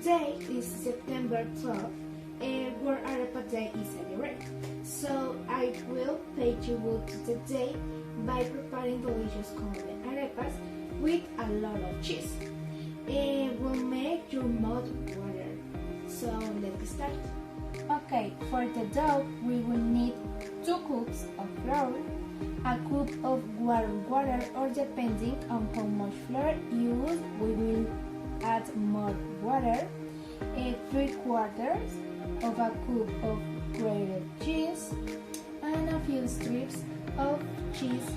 Today is September 12th, where Arepa Day is celebrated. So I will pay tribute to the day by preparing delicious Colombian arepas with a lot of cheese. It will make your mouth water. So let's start. Okay, for the dough we will need 2 cups of flour, a cup of warm water, or depending on how much flour you use, we will add more water, 3/4 of a cup of grated cheese, and a few strips of cheese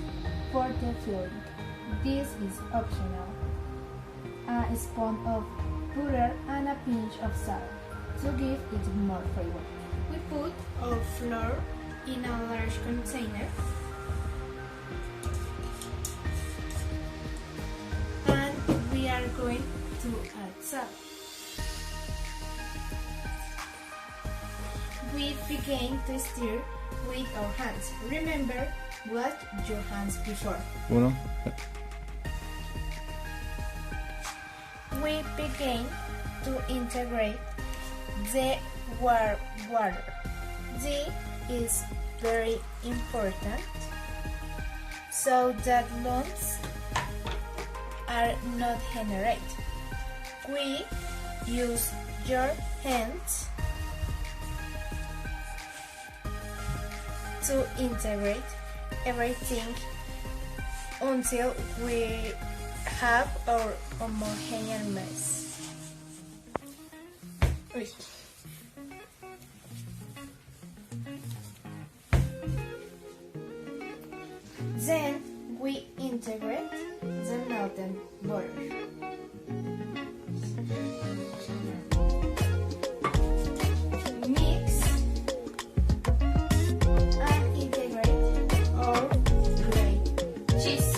for the filling. This is optional. A spoon of butter and a pinch of salt to give it more flavor. We put our flour in a large container and we are going to add salt. We begin to stir with our hands. Remember, wash your hands before. We begin to integrate the warm water. This is very important so that lumps are not generated. We use your hands to integrate everything until we have our homogeneous mess. Then we integrate the melted butter. Mix and integrate our grated cheese.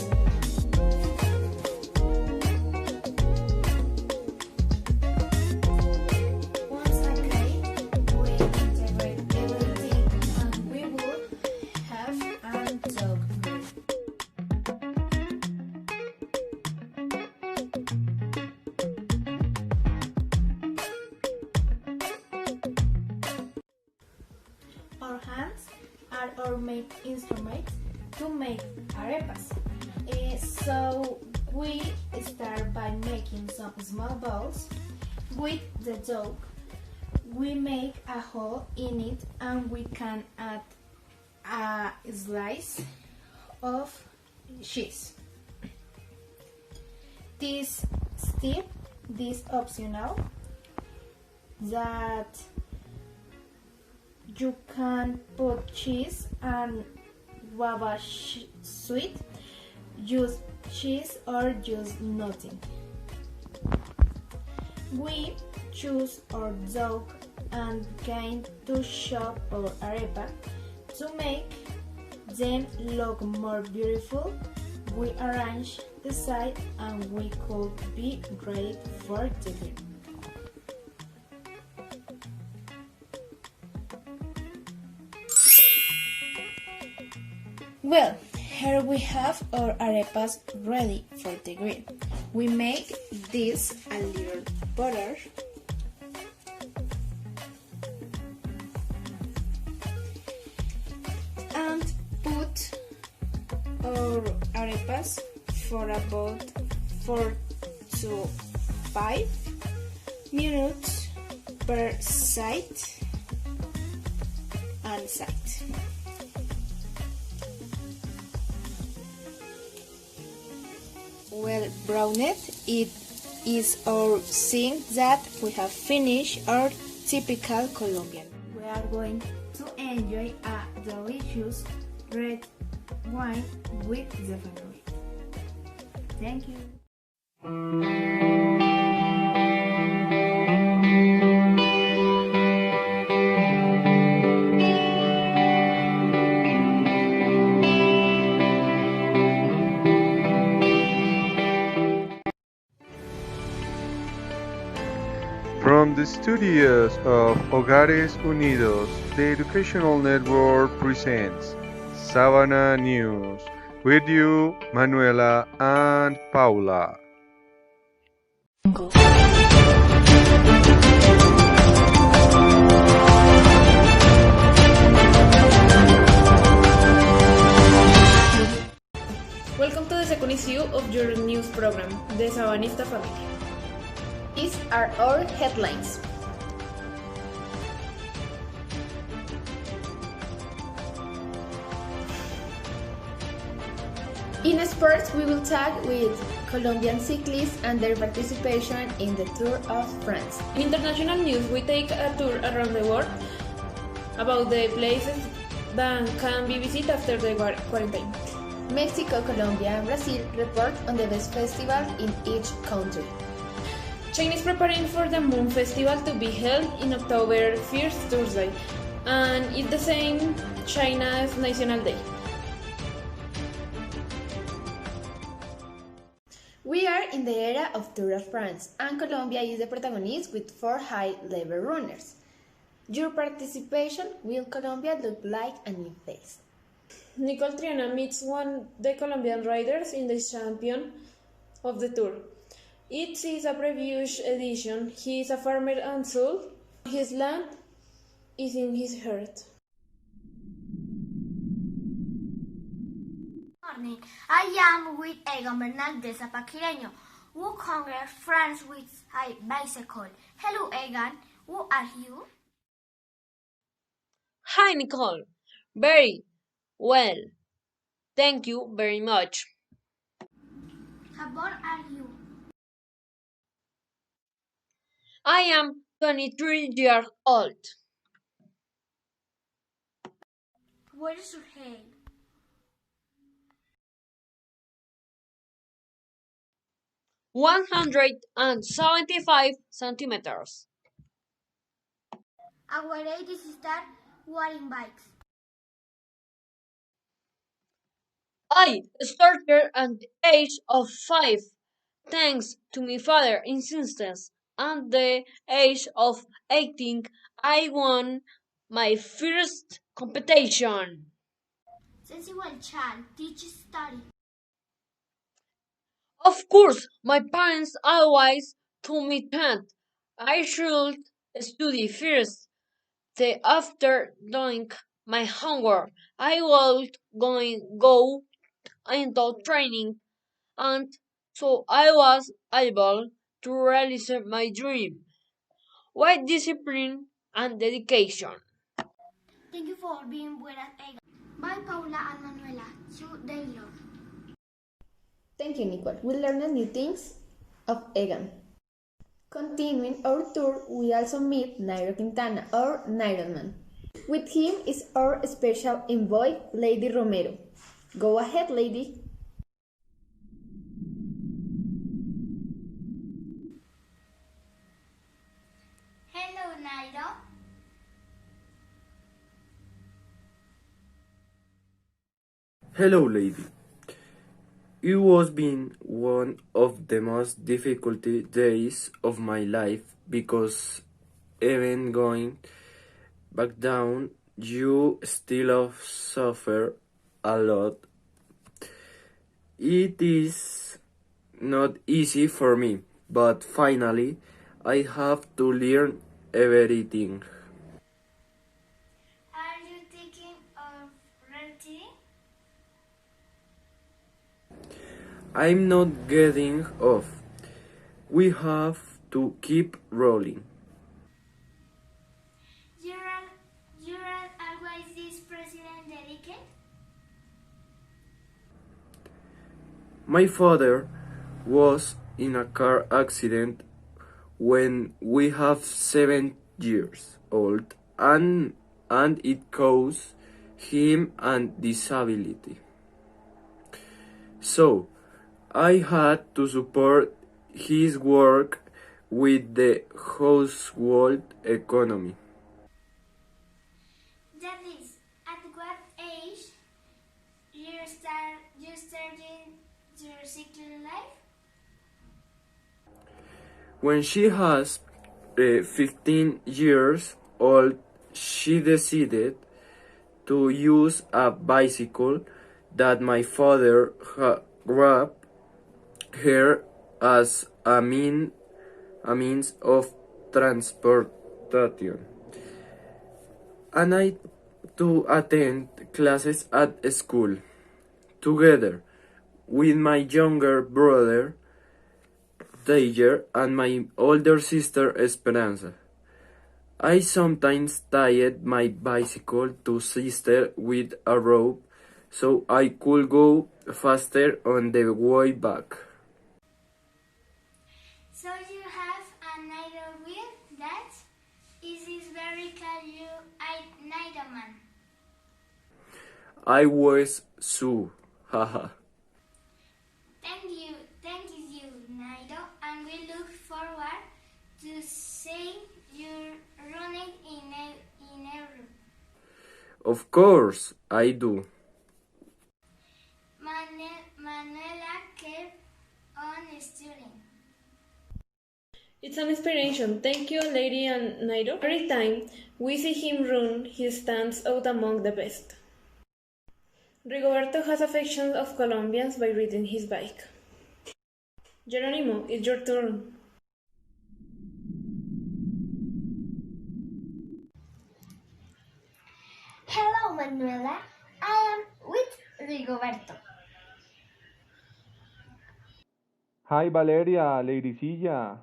Once okay, we integrate everything and we will have a dough. Our hands are our main instruments to make arepas. So we start by making some small balls. With the dough, we make a hole in it and we can add a slice of cheese. This step is optional, that you can put cheese and guava sweet, use cheese or use nothing. We choose our dough and begin to shape our arepa. To make them look more beautiful, we arrange the side and we could be ready for the grill. Well, here we have our arepas ready for the grill. We make this a little butter and put our arepas for about 4 to 5 minutes per side and side. Well browned, it is our sign that we have finished our typical Colombian. We are going to enjoy a delicious red wine with the family. Thank you. From the studios of Hogares Unidos, the Educational Network presents Sanana News with you, Manuela and Paula. family. These are our headlines. In sports, we will talk with Colombian cyclists and their participation in the Tour of France. In international news, we take a tour around the world about the places that can be visited after the quarantine. Mexico, Colombia, and Brazil report on the best festival in each country. China is preparing for the Moon Festival to be held in October 1st, Thursday, and it's the same China's National Day. We are in the era of Tour of France, and Colombia is the protagonist with 4 high-level runners. Your participation, will Colombia look like a new face? Nicole Triana meets the Colombian riders in the champion of the Tour. It is a previous edition. He is a farmer and soul. His land is in his heart. Morning. I am with Egan Bernaldez Paquireño, who conquered France with a bicycle. Hello, Egan. Who are you? Hi, Nicole. Very well. Thank you very much. How old are you? I am 23 years old. Where is your height? 175 centimeters. Our age is start riding bikes. I started at the age of 5, thanks to my father's insistence. At the age of 18, I won my first competition. Sensible child, teach study. Of course, my parents always told me that I should study first. Then after doing my homework, I would go into training, and so I was able to realize my dream with discipline and dedication. Thank you for being with us, Egan. Bye, Paula and Manuela. See you later. Thank you, Nicole. We learned new things of Egan. Continuing our tour, we also meet Nairo Quintana, our Nairoman. With him is our special envoy, Lady Romero. Go ahead, lady. Hello, Nairo. Hello, lady. It was been one of the most difficult days of my life because even going back down, you still suffer a lot. It is not easy for me, but finally I have to learn everything. Are you thinking of renting? I'm not getting off. We have to keep rolling. You're always this president dedicated? My father was in a car accident when we have 7 years old and it caused him a disability. So I had to support his work with the household economy. That is, at what age you starting your cycling life? When she was 15 years old, she decided to use a bicycle that my father grabbed her as a means of transportation. And I to attend classes at school together with my younger brother. Tiger and my older sister Esperanza. I sometimes tied my bicycle to sister with a rope so I could go faster on the way back. So you have an idol with that? Is this very clear you Nidoman? I was Sue, haha. Thank you, Nido, and we look forward to seeing you running in Europe. Of course, I do. Manuela kept on studying. It's an inspiration. Thank you, Lady and Nairo. Every time we see him run, he stands out among the best. Rigoberto has affections of Colombians by riding his bike. Geronimo, it's your turn. Hello, Manuela. I am with Rigoberto. Hi, Valeria, Lady Silla.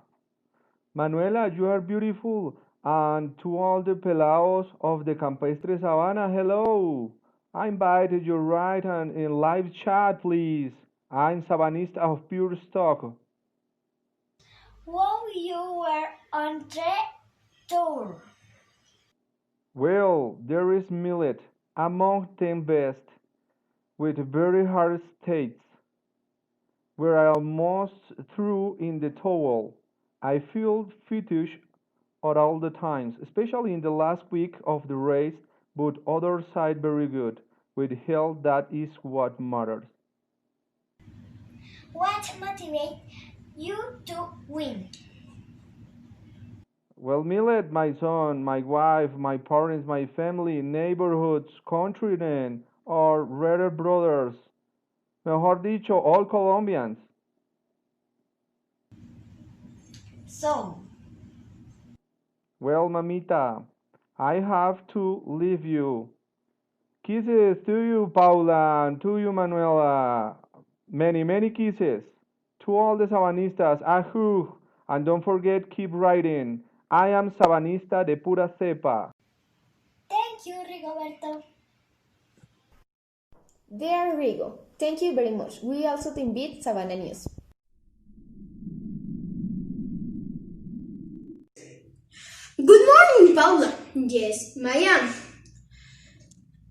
Manuela, you are beautiful. And to all the pelaos of the Campestre Sabana, hello. I invited you right and in live chat, please. I'm Sabanista of pure stock. Wow, you were on the tour. Well, there is millet among 10 best, with very hard states. We're almost through in the towel. I feel fetish at all the times, especially in the last week of the race, but other side very good. With health, that is what matters. What motivates you to win? Well, Millet, my son, my wife, my parents, my family, neighborhoods, countrymen, or rather brothers. Mejor dicho, all Colombians. So, Well, mamita, I have to leave you. Kisses to you, Paula, and to you, Manuela. Many, many kisses. To all the Sabanistas, ajú. And don't forget, keep writing. I am Sabanista de pura cepa. thank you, Rigoberto. Dear Rigo, thank you very much. We also invite Savannah News. Good morning, Paula. Yes, I am.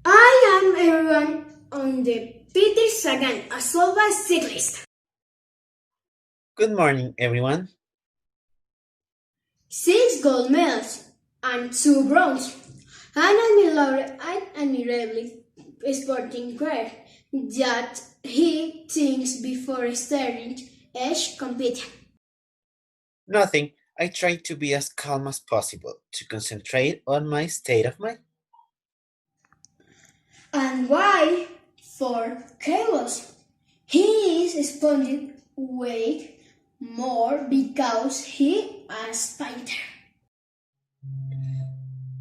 I am everyone on the Peter Sagan, a Solva cyclist. Good morning, everyone. 6 gold medals and 2 bronze. An admirably sporting career that he thinks before starting each competition. Nothing. I try to be as calm as possible to concentrate on my state of mind. And why? For chaos. He is responding way more because he is fighter.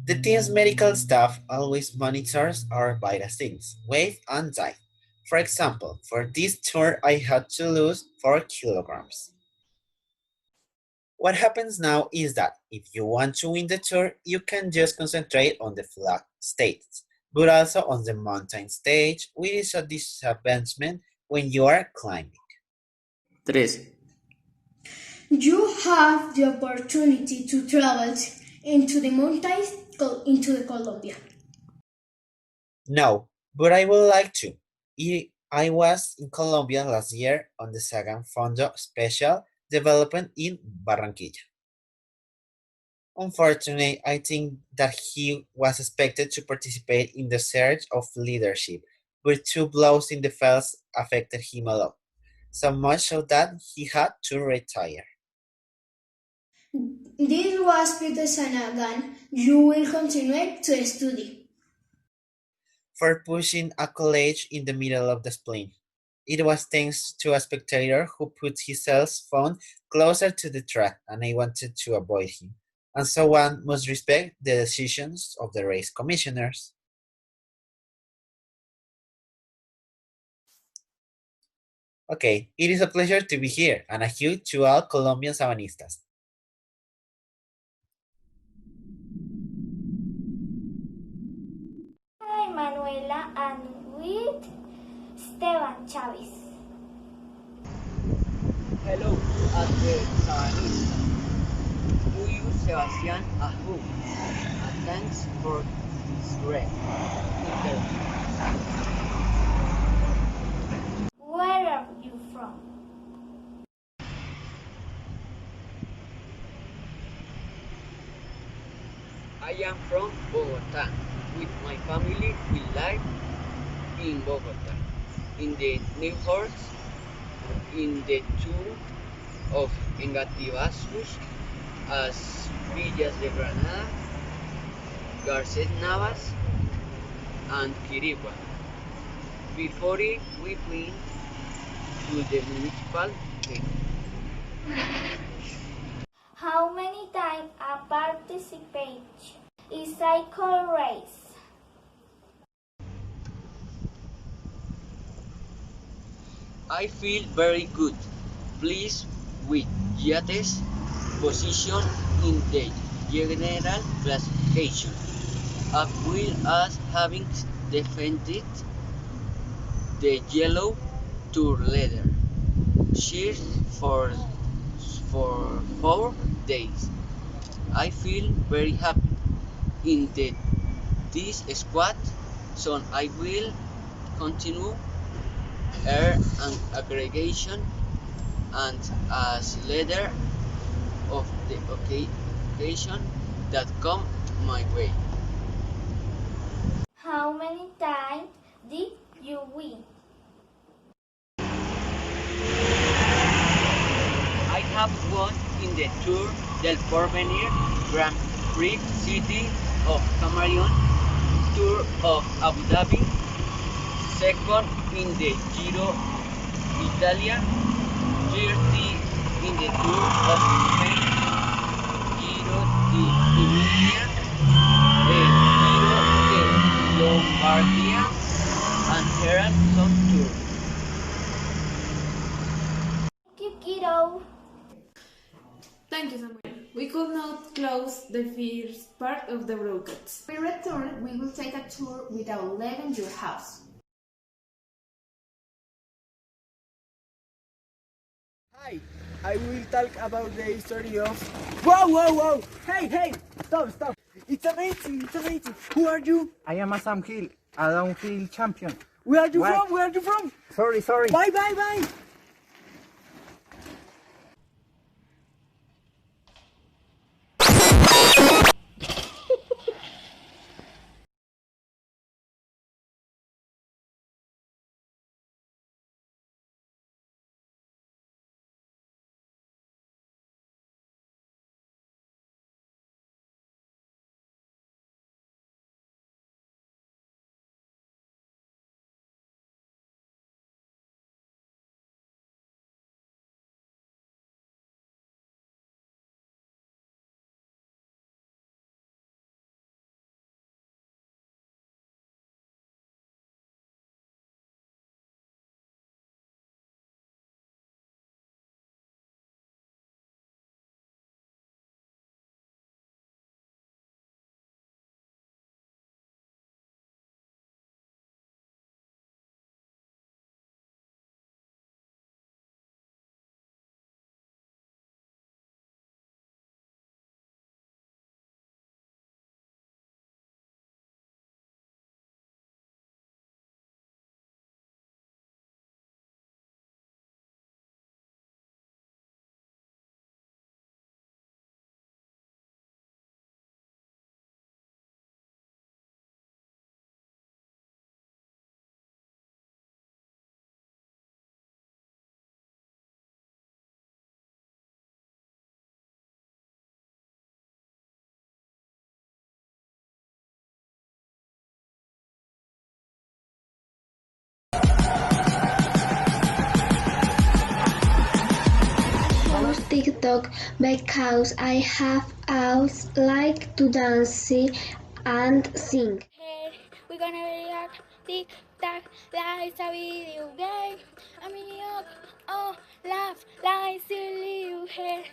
The team's medical staff always monitors our vital signs, weight and diet. For example, for this tour I had to lose 4 kilograms. What happens now is that if you want to win the tour, you can just concentrate on the flat states, but also on the mountain stage, which is a disadvantage when you are climbing. 3. You have the opportunity to travel into the mountains, into the Colombia. No, but I would like to. I was in Colombia last year on the Sagan Fondo Special Development in Barranquilla. Unfortunately, I think that he was expected to participate in the search of leadership, but 2 blows in the face affected him a lot, so much so that he had to retire. This was Peter Sanagan. You will continue to study. For pushing a college in the middle of the spleen. It was thanks to a spectator who put his cell phone closer to the track, and I wanted to avoid him. And so one must respect the decisions of the race commissioners. Okay, it is a pleasure to be here, and a huge to all Colombian Sabanistas. Hi, Manuela, and with Esteban Chavez. Hello, at the Sabanista. To you, Sebastian Ahu, and thanks for this great interview. Where are you from? I am from Bogota. With my family, we live in Bogota, in the neighborhoods, in the town of Engativastus, as Villas de Granada, Garcet Navas, and Quirigua. Before it, we went to the municipal game. How many times I participate in cycle race? I feel very good, pleased with Yates' position in the general classification, as well as having defended the yellow tour leader shirt for 4 days. I feel very happy in this squad, so I will continue air and aggregation and as leader of the occasion that come my way. How many times did you win? I have won in the Tour del Porvenir, Grand Prix City of Cameroon, Tour of Abu Dhabi, second in the Giro Italia, 30 in the Tour of Spain, Giro d'Emilia, Giro de Lombardia, and Herald Sun Tour. Thank you, kiddo. Thank you, Samuel. We could now close the first part of the broadcast. When we return, we will take a tour without leaving your house. Hi, I will talk about the history of... Whoa, whoa, whoa! Hey, hey! Stop, stop! It's amazing, it's amazing! Who are you? I am a Sam Hill, a downhill champion. Where are you What? from? Where are you from? Sorry. Bye, bye, bye! TikTok because I have always liked to dance and sing. We're gonna be at TikTok. tag like a video game. I mean, oh, laugh like silly you head.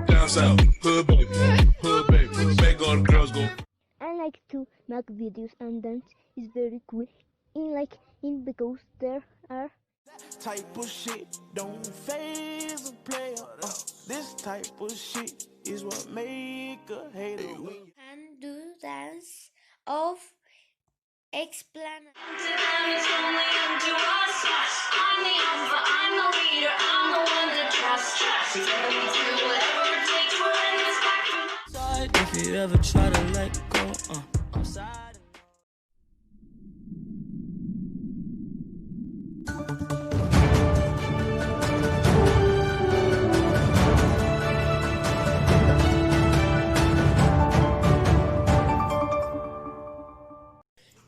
Down south, hood baby, make all the girls go. I like to make videos and dance is very cool. In because there are type of shit don't phase a player. This type of shit is what make a hater win. And do dance of explanation. If you ever try to let go, I'm sorry.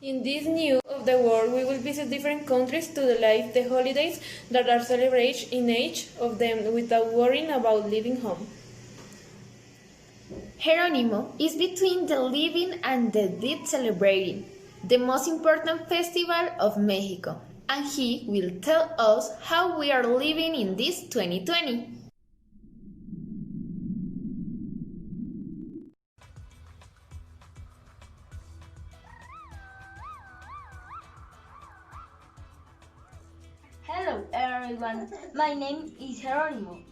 In this new of the world, we will visit different countries to live the holidays that are celebrated in each of them without worrying about leaving home. Jerónimo is between the living and the dead celebrating the most important festival of Mexico, and he will tell us how we are living in this 2020. Hello everyone, my name is Jerónimo.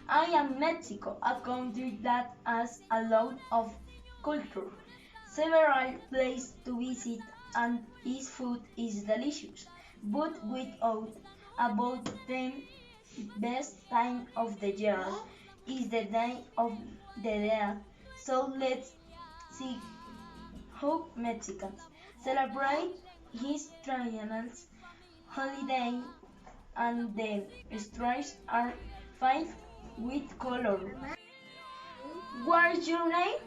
I am Mexico, a country that has a lot of culture, several places to visit, and its food is delicious. But without about the best time of the year is the Day of the Dead. So let's see how Mexicans celebrate his traditional holiday, and the streets are filled with color. What's your name?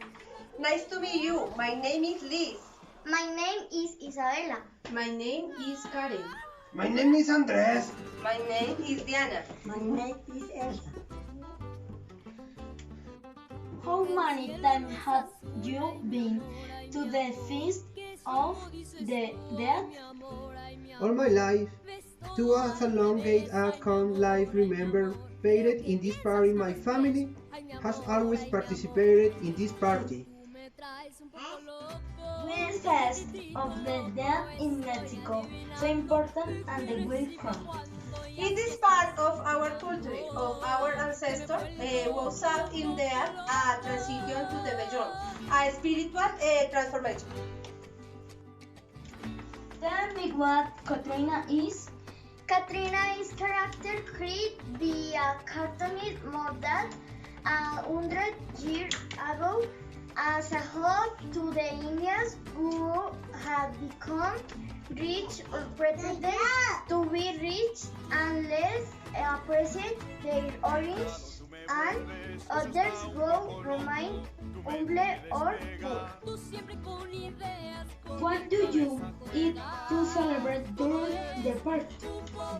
Nice to meet you. My name is Liz. My name is Isabela. My name is Karen. My name is Andres. My name is Diana. My name is Elsa. How many times have you been to the Feast of the Dead? All my life. To us a long age I come life remember faded in this party. My family has always participated in this party. The Feast of the Dead in Mexico, so important and the way from. It is part of our culture, of our ancestors, was out in there a transition to the beyond, a spiritual transformation. Tell me what Katrina is. Katrina is character created by a cartoonist more than 100 years ago as a hope to the Indians who have become rich or pretended to be rich and less appreciate their origins, and others go remain humble or poor. What do you eat to celebrate during the party?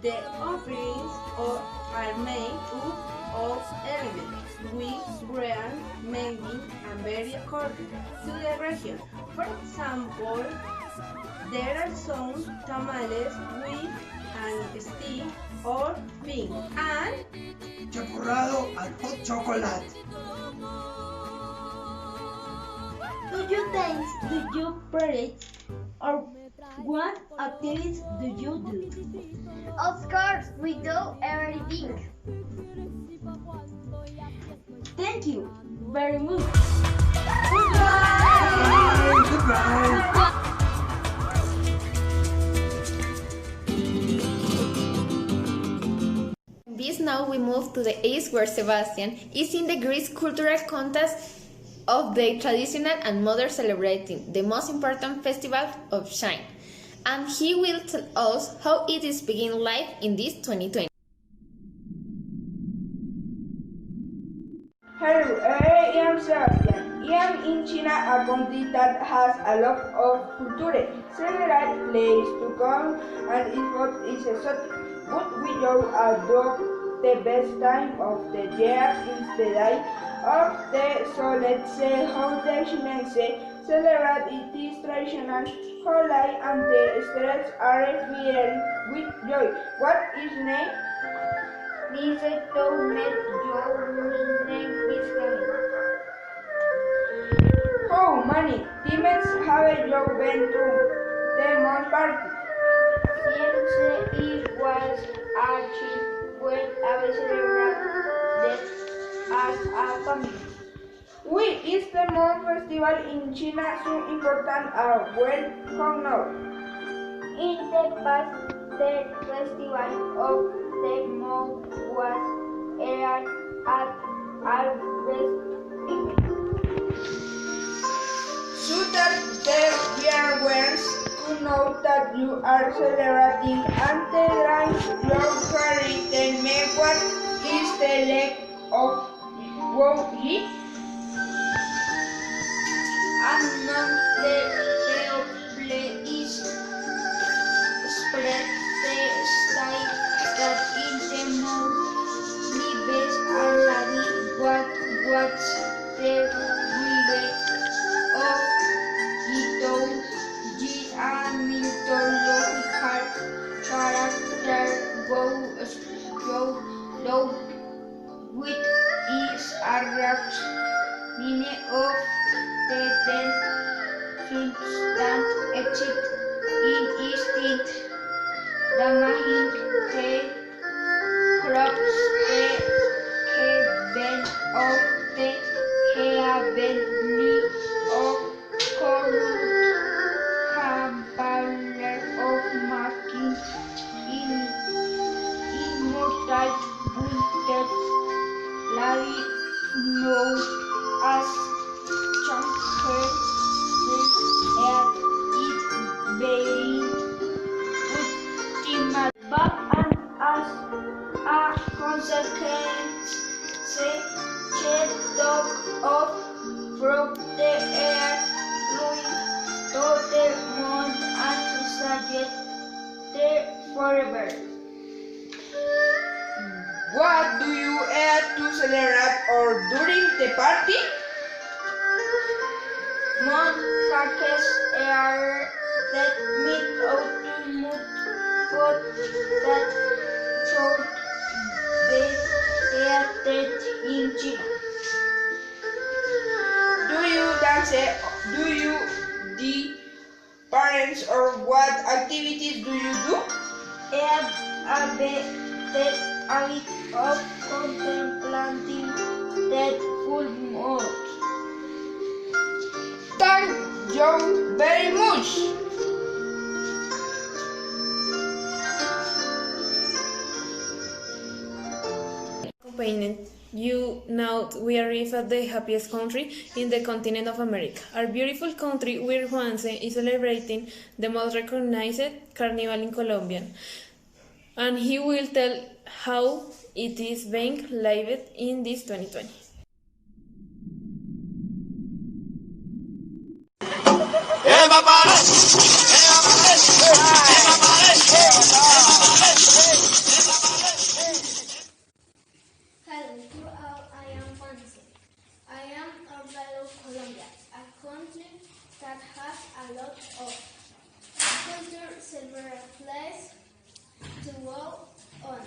The offerings are made up of elements, with brand, mainly and very according to the region. For example, there are some tamales with an stick or bean and Chaporrado and hot chocolate. Do you dance? Do you parade? Or what activities do you do? Of course, we do everything. Thank you very much. Goodbye. Goodbye. This now we move to the east where Sebastian is in the Greece cultural contest of the traditional and modern celebrating the most important festival of Shine, and he will tell us how it is being live in this 2020. Hello, I am Sebastian. I am in China, a country that has a lot of culture, several places to come, and its food is exotic. But we know a dog the best time of the year is the day of the CCSL celebrate this traditional holiday and the streets are filled with joy. What is name? Nice to meet you. My name is Camila. How many teams have you been to the month party? Since it was achieved when I celebrated as a family. Why is the Mon Festival in China so important and well known? In the past, the festival of the month was held at harvest time. So that the viewers could know that you are celebrating and the line your carry tell me what is the leg of Woji? Among the people is spread the style that in the month lives already what's the vibe of it the mythological character go with is a rock many of the ten substance exist in instinct damaging the crops the heaven of the heavenly of corrupt campaigner of making immortal winters Larry known as Chunker at it being ultimate but and as a consequence shed dog off from the air fluid to the moon and to suggest the forever. What do you eat to celebrate or during the party? Moon cakes are that made out of mud food that should be eaten in China. Do you dance? Do you the parents or what activities do you do? I have a habit of contemplating that full moon. Thank you very much. Accompanied you now we arrive at the happiest country in the continent of America. Our beautiful country where Juanse is celebrating the most recognized carnival in Colombia. And he will tell how it is being lived in this 2020. Hello to all, I am Fancy. I am of Colombia, a country that has a lot of culture, several places to go on.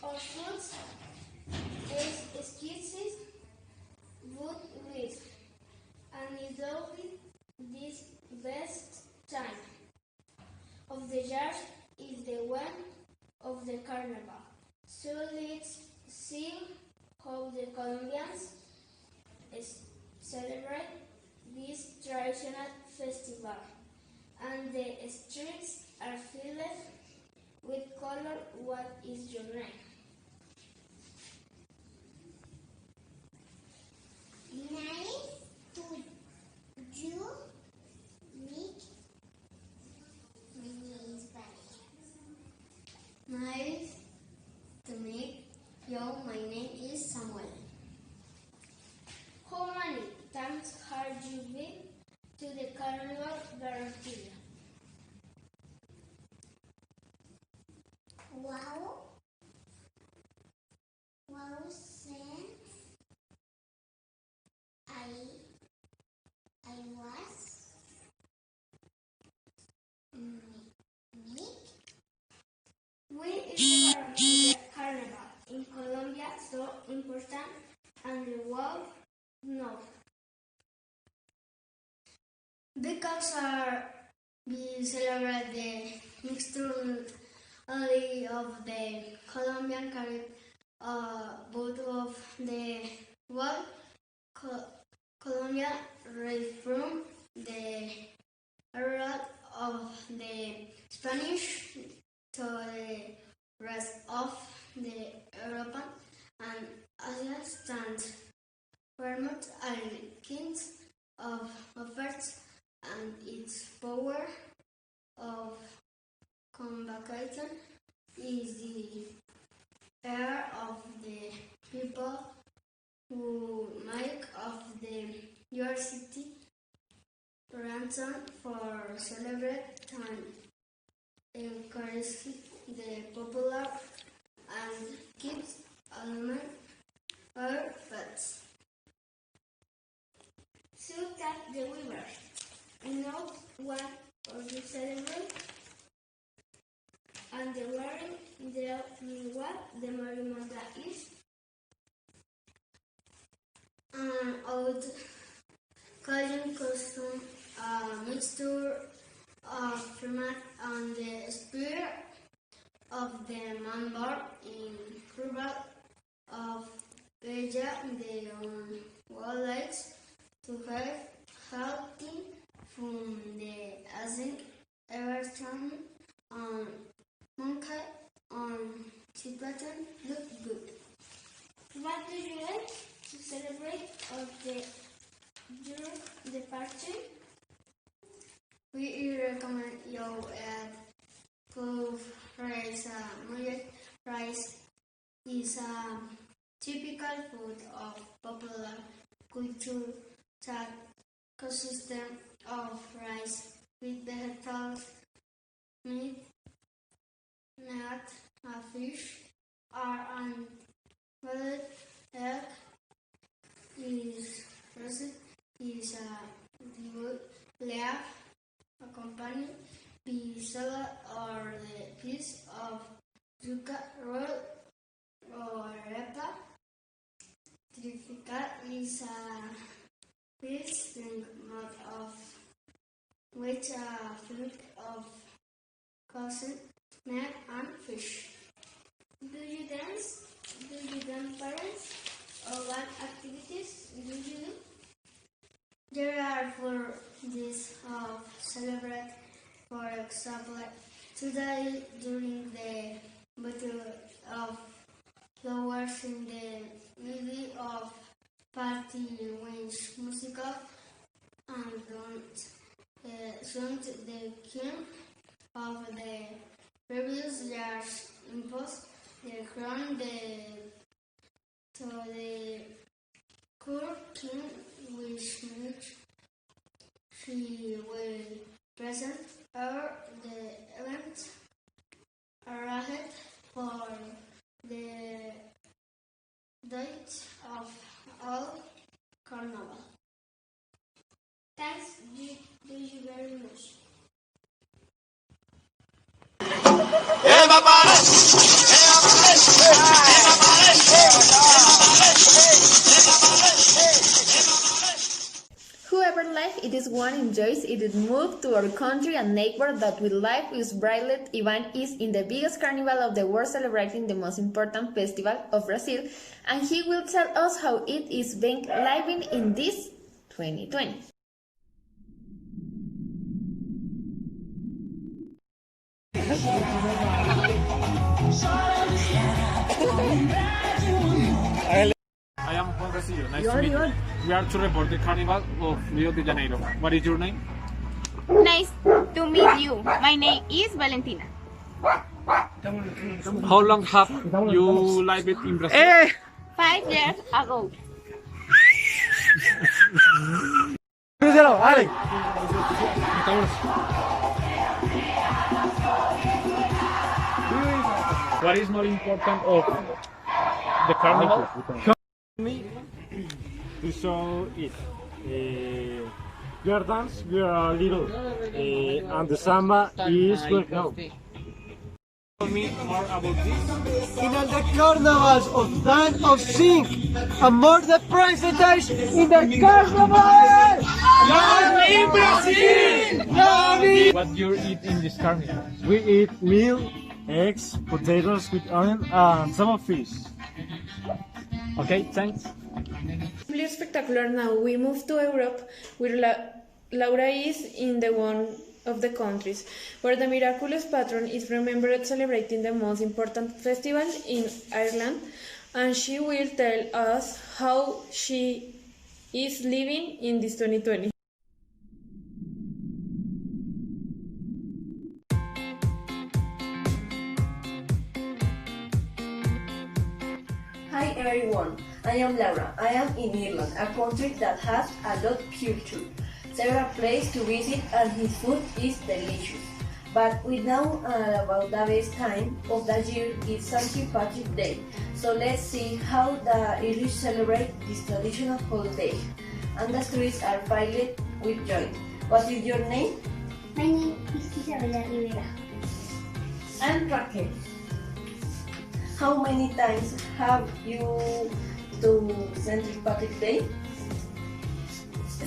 Our food is exquisite, good with, and is always this best time of the year is the one of the carnival. So let's see how the Colombians celebrate this traditional festival. And the streets are filled with color. What is your name? Nice to you meet. My name is Valeria. Nice to meet you. My name is Samuel. How many times have you been to the Carnival Barranquilla? Wow. important and the world knows. Because we celebrate the mixture only of the Colombian Caribbean, both of the world. Colombia raised from the era of the Spanish to the rest of the Europe and Asia stands Vermont and kings of efforts and its power of communication is the air of the people who make of the your city ransom for celebrate and encourage the popular and keeps element our pets. So that the river. You know what or you celebrate and the wearing the what the marimonda is and old Cajun custom mixture of primat and the spirit of the member in Cuba of Beja the wildlife to have healthy from the Asian Everton on Monkey on Tibetan look good. What do you like to celebrate of the party? We recommend you puff rice. Mullet rice is a typical food of popular culture that consists of rice with vegetables, meat, nut, fish, or an boiled egg is a devout laugh accompanied by salad or the piece of yuca roll or arepa. Trifica is a fish made of which a fruit of cousin, snack and fish. Do you dance? Do you dance parents? Or what activities do you do? There are for this celebrate, for example, today during the Battle of Flowers in the middle of party which musical and sung the king of the previous years imposed the crown to the court king which means she will present her the event arranged for the date of all carnival. Thanks, do you very much. Whoever life it is one enjoys it is moved to our country and neighbor that with life is brilliant Ivan is in the biggest carnival of the world celebrating the most important festival of Brazil and he will tell us how it is being living in this 2020. I am Juan Resillo. Nice to meet you. We are to report the Carnival of Rio de Janeiro. What is your name? Nice to meet you. My name is Valentina. How long have you lived in Brazil? 5 years ago. What is more important of the Carnival? Me to show it. Your dance, we are little, and the samba is well known. Tell me more about this. In all the carnivals of dance of sing and more the percentage in the carnival! What you eat in this carnival? We eat meal, eggs, potatoes with onion, and some fish. Okay, thanks. Simply spectacular. Now we move to Europe, where Laura is in the one of the countries where the miraculous patron is remembered celebrating the most important festival in Ireland, and she will tell us how she is living in this 2020. Hi everyone, I am Laura. I am in Ireland, a country that has a lot of culture, several places to visit, and his food is delicious. But we know about the best time of the year is St. Patrick's Day. So let's see how the Irish celebrate this traditional holiday. And the streets are filled with joy. What is your name? My name is Isabella Rivera. And Raquel. How many times have you to St. Patrick's Day?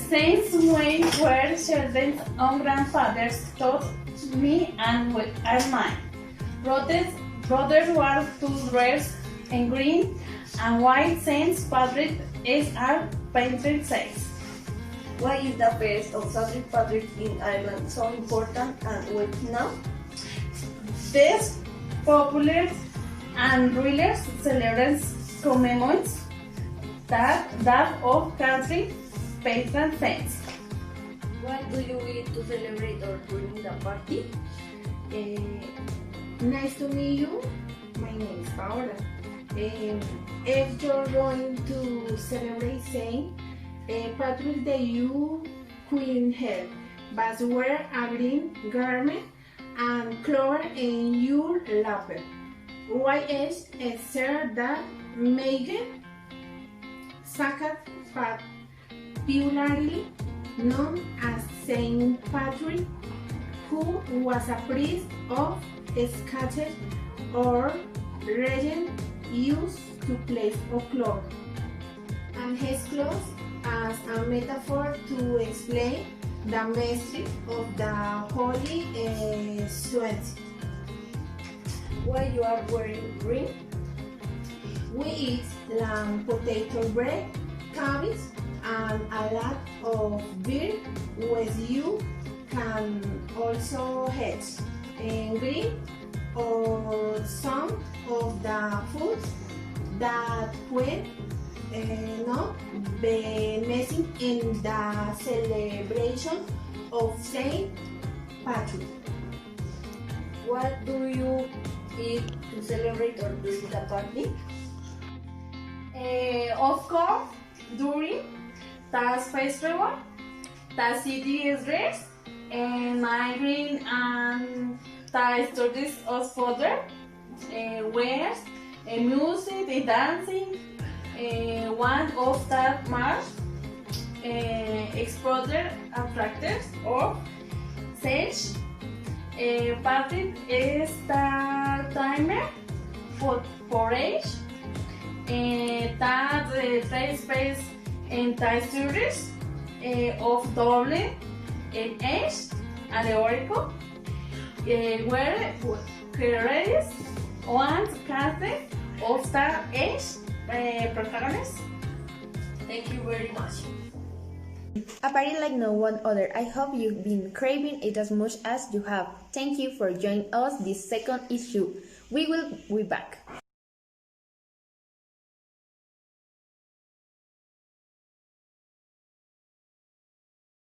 Since we were children, our grandfathers taught me and mine. Brothers were to dress in green and white. St. Patrick is our patron saint. Why is the feast of St. Patrick in Ireland so important and what now? This popular and rulers celebrates commemorates that of country patron saints. What do you eat to celebrate or during the party? Nice to meet you. My name is Paola. If you're going to celebrate Saint Patrick's Day, you couldn't help but wear a green garment and clover in your lapel. Why is a sir that Megan Sakat popularly known as Saint Patrick, who was a priest of Scottish or regent used to place of cloth and his clothes as a metaphor to explain the mystery of the Holy Trinity. Why you are wearing green? We eat lamb, potato bread, cabbage, and a lot of beer, which you can also eat in green or some of the foods that will not be missing in the celebration of Saint Patrick. What do you eat to celebrate or during the party? Of course, during the festival, the city is dressed and my green and the stories of father wears music and dancing. One of the march exposure attractors or stage. Patrick is the timer for age that takes place in the series of double in age allegorical where creates one casting of the age protagonist. Thank you very much. A party like no one other. I hope you've been craving it as much as you have. Thank you for joining us this second issue. We will be back.